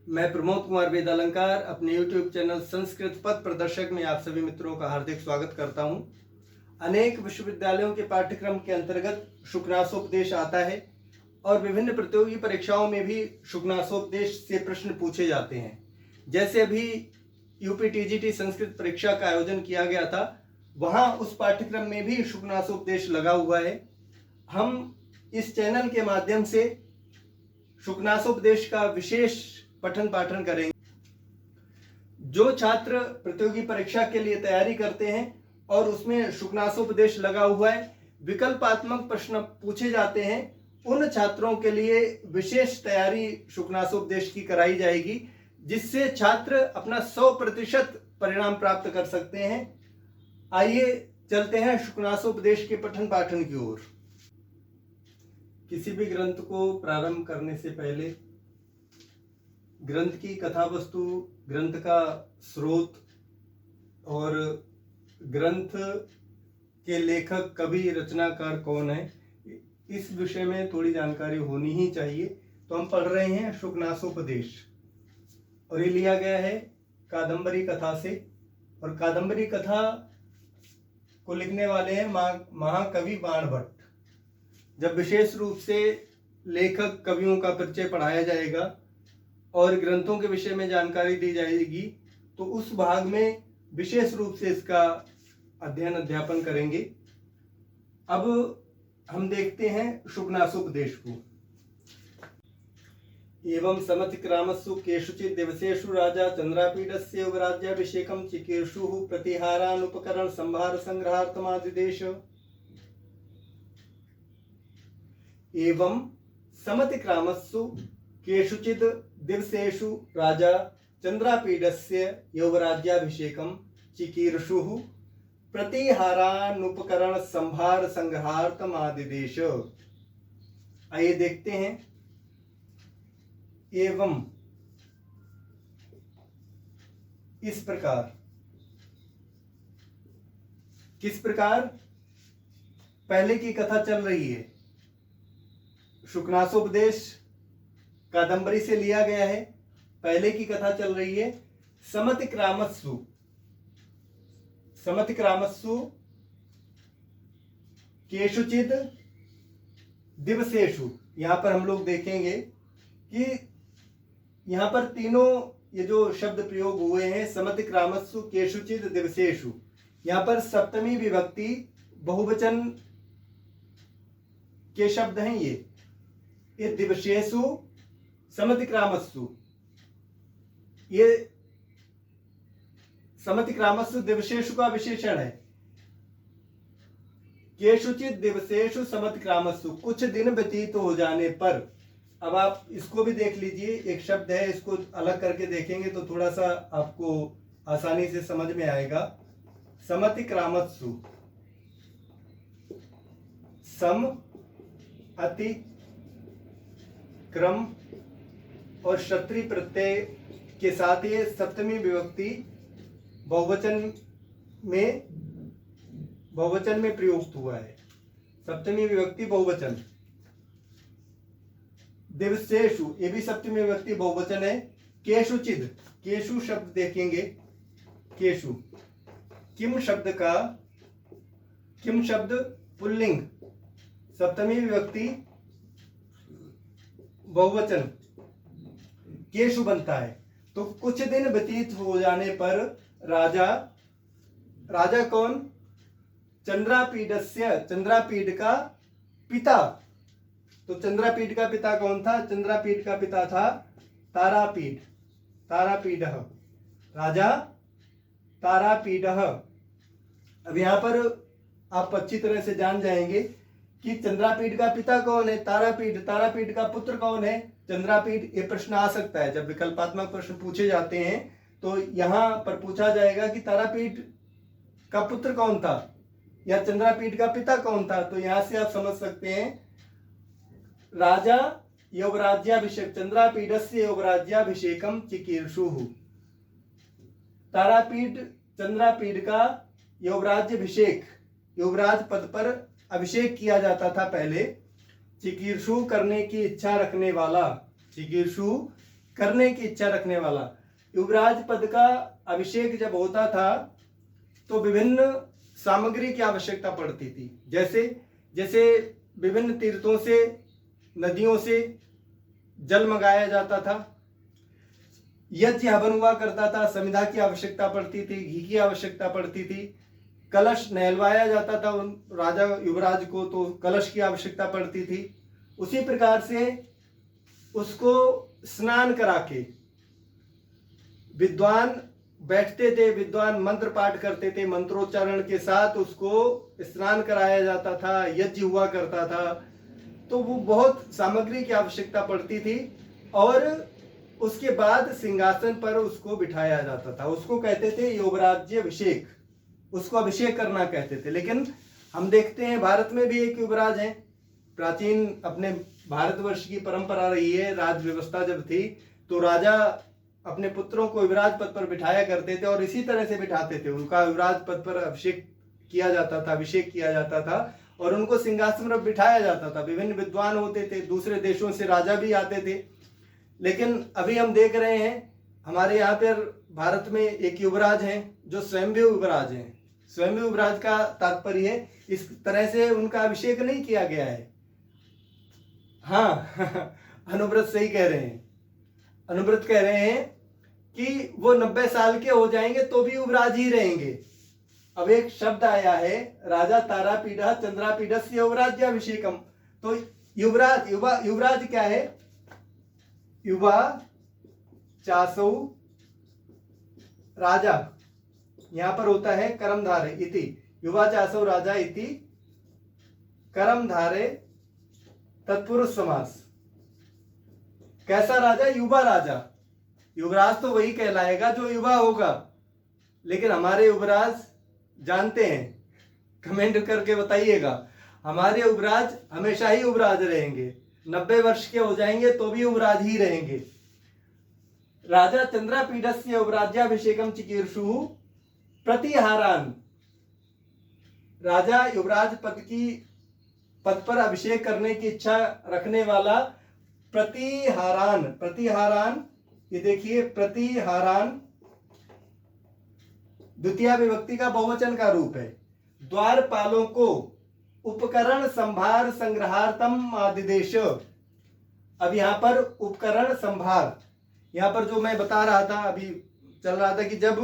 मैं प्रमोद कुमार वेदालंकार अपने YouTube channel Sanskrit पथ प्रदर्शक में आप सभी मित्रों का हार्दिक स्वागत करता हूं। अनेक विश्वविद्यालयों के पाठ्यक्रम के अंतर्गत शुकनासोपदेश आता है और विभिन्न प्रतियोगी परीक्षाओं में भी शुकनासोपदेश से प्रश्न पूछे जाते हैं। जैसे अभी यूपी टीजीटी संस्कृत परीक्षा का आयोजन किया गया था, वहां उस पाठ्यक्रम में भी शुकनासोपदेश लगा हुआ है। हम इस चैनल के माध्यम से शुकनासोपदेश का विशेष पठन पाठन करेंगे। जो छात्र प्रतियोगी परीक्षा के लिए तैयारी करते हैं और उसमें शुकनासोपदेश लगा हुआ है, विकल्पात्मक प्रश्न पूछे जाते हैं, उन छात्रों के लिए विशेष तैयारी शुकनासोपदेश की कराई जाएगी, जिससे छात्र अपना 100% परिणाम प्राप्त कर सकते हैं। आइए चलते हैं शुकनासोपदेश के पठन पाठन की ओर। किसी भी ग्रंथ को प्रारंभ करने से पहले ग्रंथ की कथा वस्तु, ग्रंथ का स्रोत और ग्रंथ के लेखक, कवि, रचनाकार कौन है, इस विषय में थोड़ी जानकारी होनी ही चाहिए। तो हम पढ़ रहे हैं शुकनासोपदेश और ये लिया गया है कादंबरी कथा से। और कादंबरी कथा को लिखने वाले हैं महाकवि बाण भट्ट। जब विशेष रूप से लेखक कवियों का परिचय पढ़ाया जाएगा और ग्रंथों के विषय में जानकारी दी जाएगी, तो उस भाग में विशेष रूप से इसका अध्ययन अध्यापन करेंगे। अब हम देखते हैं शुकनासोपदेश को। एवं समतिक्रामस्सु केषुचित् दिवसेषु राजा चंद्रापीडस्य युवराज्याभिषेकं चिकीर्षुः प्रतिहारानुपकरण संभार संग्रहार्थमादिदेश। एवं समतिक्रामस्सु केषुचित् दिवसेषु राजा चंद्रापीडस्य यौवराज्याभिषेकं चिकीर्षुः प्रतिहारानुपकरण संभार संग्रहार्थमादिदेश। आइए देखते हैं। एवं इस प्रकार, किस प्रकार, पहले की कथा चल रही है। शुकनासोपदेश कादंबरी से लिया गया है। पहले की कथा चल रही है। समतिक्रामस्सु, समतिक्रामस्सु केषुचित् दिवसेषु। यहां पर हम लोग देखेंगे कि यहां पर तीनों ये जो शब्द प्रयोग हुए हैं, समतिक्रामस्सु केषुचित् दिवसेषु, यहां पर सप्तमी विभक्ति बहुवचन के शब्द हैं। ये दिवसेषु समतिक्रामस्सु, ये समतिक्रामस्सु दिवसेषु का विशेषण है। केषुचित् दिवसेषु समतिक्रामस्सु, कुछ दिन व्यतीत हो जाने पर। अब आप इसको भी देख लीजिए, एक शब्द है, इसको अलग करके देखेंगे तो थोड़ा सा आपको आसानी से समझ में आएगा। समतिक्रामस्सु, सम, अति, क्रम और क्षत्रि प्रत्यय के साथ ये सप्तमी विभक्ति बहुवचन में प्रयुक्त हुआ है। सप्तमी विभक्ति बहुवचन। दिवसेषु, ये भी सप्तमी विभक्ति बहुवचन है। केषुचित्, केषु शब्द देखेंगे। केषु, किम शब्द का, किम शब्द पुल्लिंग, सप्तमी विभक्ति बहुवचन, केषु बनता है। तो कुछ दिन व्यतीत हो जाने पर राजा, राजा कौन, चंद्रापीडस्य, चंद्रापीड का पिता। तो चंद्रापीड का पिता कौन था? चंद्रापीड का पिता था तारापीड, तारापीडः, राजा तारापीडः। अब यहां पर आप अच्छी तरह से जान जाएंगे कि चंद्रापीड का पिता कौन है, तारापीड। तारापीड का पुत्र कौन है, चंद्रापीड। ये प्रश्न आ सकता है जब विकल्पात्मक प्रश्न पूछे जाते हैं, तो यहां पर पूछा जाएगा कि तारापीड का पुत्र कौन था या चंद्रापीड का पिता कौन था। तो यहां से आप समझ सकते हैं, राजा यौवराज्याभिषेक, चंद्रापीडस्य यौवराज्याभिषेकम चिकीर्षुः। तारापीड, चंद्रापीड का यौवराज्याभिषेक, युवराज पद पर अभिषेक किया जाता था पहले। चिकीर्षु करने की इच्छा रखने वाला, चिकीर्षु करने की इच्छा रखने वाला। युवराज पद का अभिषेक जब होता था तो विभिन्न सामग्री की आवश्यकता पड़ती थी, जैसे जैसे विभिन्न तीर्थों से, नदियों से जल मंगाया जाता था, यज्ञ हवन हुआ करता था, समिधा की आवश्यकता पड़ती थी, घी की आवश्यकता पड़ती थी, कलश नहलवाया जाता था उन राजा युवराज को, तो कलश की आवश्यकता पड़ती थी। उसी प्रकार से उसको स्नान करा के विद्वान बैठते थे, विद्वान मंत्र पाठ करते थे, मंत्रोच्चारण के साथ उसको स्नान कराया जाता था, यज्ञ हुआ करता था। तो वो बहुत सामग्री की आवश्यकता पड़ती थी और उसके बाद सिंहासन पर उसको बिठाया जाता था। उसको कहते थे युवराज्य अभिषेक, उसको अभिषेक करना कहते थे। लेकिन हम देखते हैं भारत में भी एक युवराज है, प्राचीन अपने भारतवर्ष की परंपरा रही है, राज व्यवस्था जब थी तो राजा अपने पुत्रों को युवराज पद पर बिठाया करते थे और इसी तरह से बिठाते थे, उनका युवराज पद पर अभिषेक किया जाता था, अभिषेक किया जाता था और उनको सिंहासन पर बिठाया जाता था। विभिन्न विद्वान होते थे, दूसरे देशों से राजा भी आते थे। लेकिन अभी हम देख रहे हैं हमारे यहाँ पर भारत में एक युवराज हैं जो स्वयंभू युवराज हैं। स्वयंभू युवराज का तात्पर्य है इस तरह से उनका अभिषेक नहीं किया गया है। हाँ अनुव्रत सही कह रहे हैं, अनुव्रत कह रहे हैं कि वो 90 साल के हो जाएंगे तो भी युवराज ही रहेंगे। अब एक शब्द आया है राजा तारापीड चंद्रापीडस्य युवराज्याभिषेकम, तो युवराज युवराज क्या है? युवा चासौ राजा, यहां पर होता है कर्मधारे इति, युवा चासौ राजा इति कर्मधारे तत्पुरुष समास। कैसा राजा? युवा राजा। युवराज तो वही कहलाएगा जो युवा होगा। लेकिन हमारे युवराज जानते हैं, कमेंट करके बताइएगा, हमारे युवराज हमेशा ही युवराज रहेंगे, 90 वर्ष के हो जाएंगे तो भी युवराज ही रहेंगे। राजा चंद्रापीडस्य युवराज्याभिषेकम चिकीर्षु प्रतिहारान, राजा युवराज पद पर अभिषेक करने की इच्छा रखने वाला प्रतिहारान, प्रतिहारान ये देखिए प्रतिहारान द्वितीय विभक्ति का बहुवचन का रूप है। द्वारपालों को उपकरण संभार संग्रहार्थम आदिदेश। अब यहाँ पर उपकरण संभार, यहाँ पर जो मैं बता रहा था, अभी चल रहा था कि जब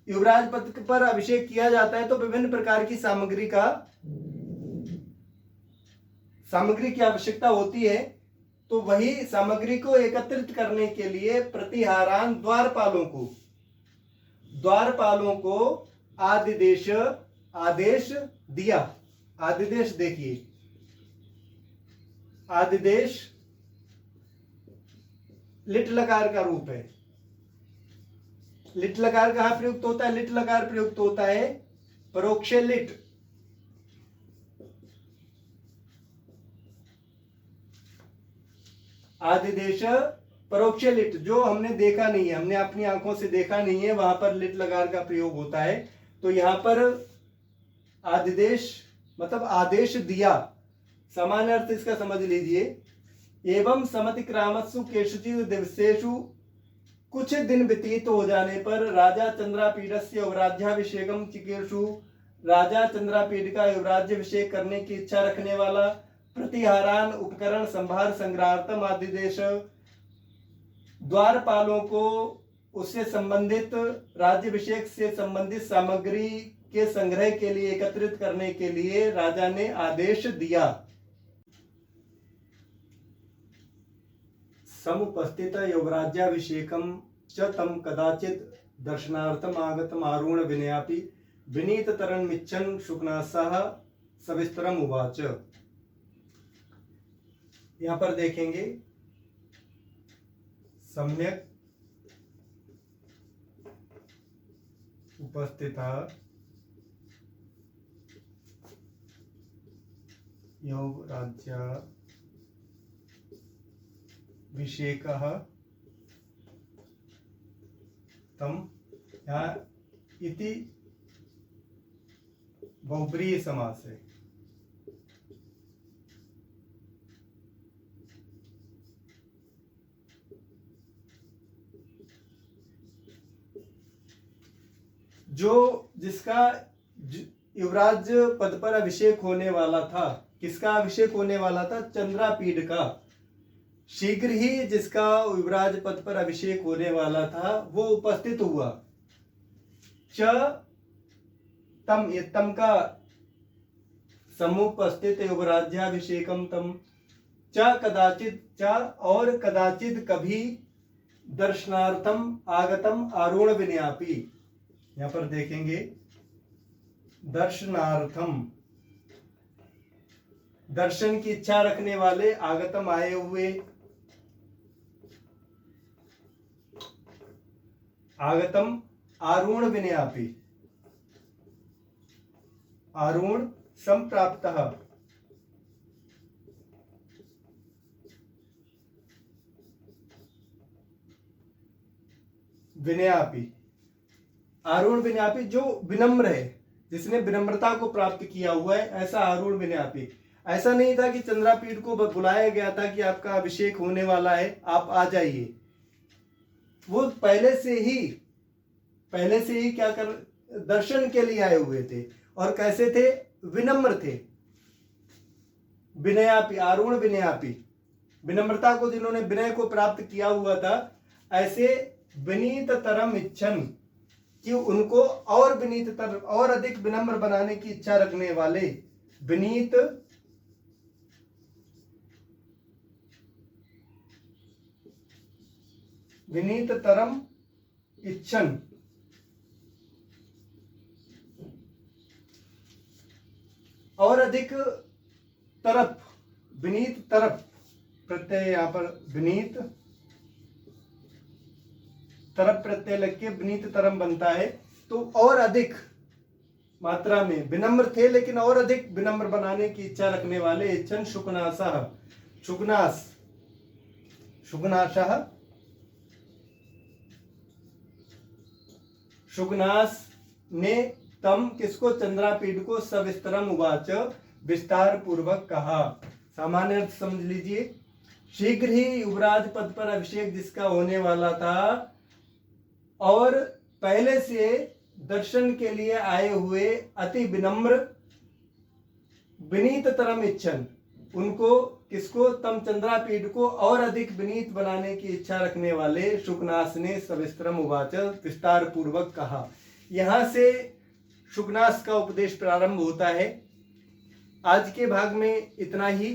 युवराज पद पर अभिषेक किया जाता है तो विभिन्न प्रकार की सामग्री की आवश्यकता होती है। तो वही सामग्री को एकत्रित करने के लिए प्रतिहारान द्वारपालों को आदेश दिया। आदिदेश देखिए, आदिदेश लिट लकार का रूप है। लिट लकार कहां प्रयुक्त होता है? लिट लकार प्रयुक्त होता है परोक्ष लिट। आदिदेश परोक्ष लिट, जो हमने देखा नहीं है, हमने अपनी आंखों से देखा नहीं है, वहां पर लिट लकार का प्रयोग होता है। तो यहां पर आदिदेश मतलब आदेश दिया, सामान्य अर्थ इसका समझ लीजिए। एवं समतिक्रामत्सु केषुचित् दिवसेषु, कुछ दिन व्यतीत हो जाने पर राजा चंद्रापीडस्य युवराज्याभिषेकम चिकीर्षु, राजा चंद्रापीड का युवराज्याभिषेक करने की इच्छा रखने वाला प्रतिहारान उपकरण संभार संग्रहार्थम आदिदेश, द्वारपालों को उससे संबंधित राज्याभिषेक से संबंधित सामग्री के संग्रह के लिए एकत्रित करने के लिए राजा ने आदेश दिया। समुपस्थित युवराज्याभिषेकम च तम कदाचित दर्शनार्थम आगतम आरूढ़ विनयापि विनीत तरण मिच्छन शुकनासः सविस्तरम उवाच। यहां पर देखेंगे सम्यक उपस्थिता युवराज्याभिषेकः तम, यहाँ इति बहुब्रीहि समास है। जो जिसका युवराज पद पर अभिषेक होने वाला था। किसका अभिषेक होने वाला था? चंद्रापीड का। शीघ्र ही जिसका युवराज पद पर अभिषेक होने वाला था वो उपस्थित हुआ। च तम, ये तम का समुपस्थित युवराज्याभिषेकम तम, च कदाचित, च और कदाचित कभी, दर्शनार्थम आगतम आरूढ़ विनयापी। यहां पर देखेंगे दर्शनार्थम, दर्शन की इच्छा रखने वाले, आगतम आए हुए, आगतम आरूढ़ विनयापी, आरूढ़ संप्राप्तः, विनयापी, आरूढ़ विनयापी जो विनम्र है, जिसने विनम्रता को प्राप्त किया हुआ है, ऐसा आरूढ़ विनयापी। ऐसा नहीं था कि चंद्रापीठ को बुलाया गया था कि आपका अभिषेक होने वाला है, आप आ जाइए। वो पहले से ही क्या कर, दर्शन के लिए आए हुए थे। और कैसे थे? विनम्र थे। विनयापी, आरूढ़ विनयापी, विनम्रता को जिन्होंने विनय को प्राप्त किया हुआ था, ऐसे विनीत तरम इच्छन, कि उनको और विनीत तर, और अधिक विनम्र बनाने की इच्छा रखने वाले, विनीत तरम इच्छन, और अधिक तरफ, विनीत तरफ प्रत्यय, यहां पर विनीत तरफ प्रत्यय लग के विनीत तरम बनता है। तो और अधिक मात्रा में विनम्र थे, लेकिन और अधिक विनम्र बनाने की इच्छा रखने वाले, इच्छन शुकनासः, शुकनास, शुकनासः, शुकनास ने तम, किसको? चंद्रापीठ को, सविस्तरम उवाच, विस्तार पूर्वक कहा। सामान्य अर्थ समझ लीजिए। शीघ्र ही युवराज पद पर अभिषेक जिसका होने वाला था, और पहले से दर्शन के लिए आए हुए अति विनम्र, विनीत तरम इच्छन, उनको, किसको? तम चंद्रापीठ को और अधिक विनीत बनाने की इच्छा रखने वाले शुकनास ने सविस्तरम उवाच, विस्तार पूर्वक कहा। यहां से शुकनास का उपदेश प्रारंभ होता है। आज के भाग में इतना ही।